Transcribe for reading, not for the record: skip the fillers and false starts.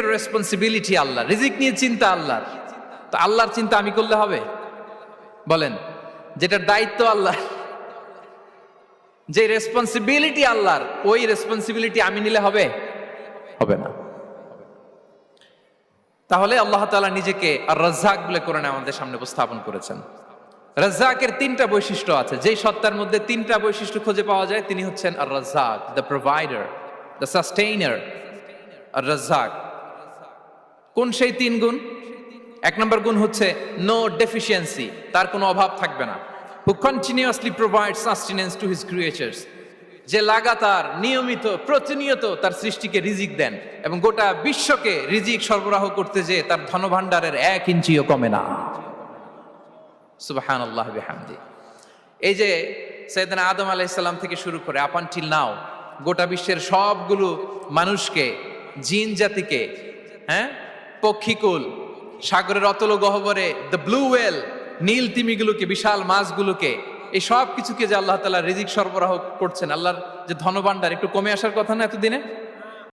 Responsibility আল্লাহ, রিজিক নিয়ে চিন্তা আল্লাহর। তো আল্লাহর চিন্তা আমি করলে হবে? বলেন, যেটার দায়িত্ব আল্লাহ, যে রেসপন্সিবিলিটি আল্লাহর, ওই রেসপন্সিবিলিটি আমি নিলে হবে? হবে না। তাহলে আল্লাহ তাআলা নিজেকে আর রাজ্জাক বলে কোরআনে আমাদের সামনে উপস্থাপন করেছেন। রাজ্জাকের তিনটা বৈশিষ্ট্য আছে, যেই সত্তার মধ্যে তিনটা বৈশিষ্ট্য খুঁজে পাওয়া যায় তিনি হচ্ছেন Ar Razzaq, the provider, the sustainer. Ar Razzaq কোন সেই তিন গুণ? এক নম্বর গুণ হচ্ছে নো ডেফিসিয়েন্সি, তার কোনো অভাব থাকবে না। হু continuously provide sustenance to his creatures, যে লাগাতার নিয়মিত প্রতিনিয়ত তার সৃষ্টিকে রিজিক দেন এবং গোটা বিশ্বকে রিজিক সরবরাহ করতে যে তার ধনভাণ্ডারের 1 ইঞ্চিও কমে না। সুবহানাল্লাহ বিহামদি। এই যে সাইয়েদনা আদম আলাইহিস সালাম থেকে শুরু করে আপ আনটিল নাও গোটা বিশ্বের সবগুলো মানুষকে, জিন জাতিকে, পক্ষীকুল, সাগরের অতল গহ্বরে দ্য ব্লু ওয়েল, নীল তিমিগুলোকে, বিশাল মাছগুলোকে, এই সব কিছুকে যে আল্লাহ তাআলা রিজিক সরবরাহ করছেন, আল্লাহর যে ধনভাণ্ডার একটু কমে আসার কথা না এতদিনে?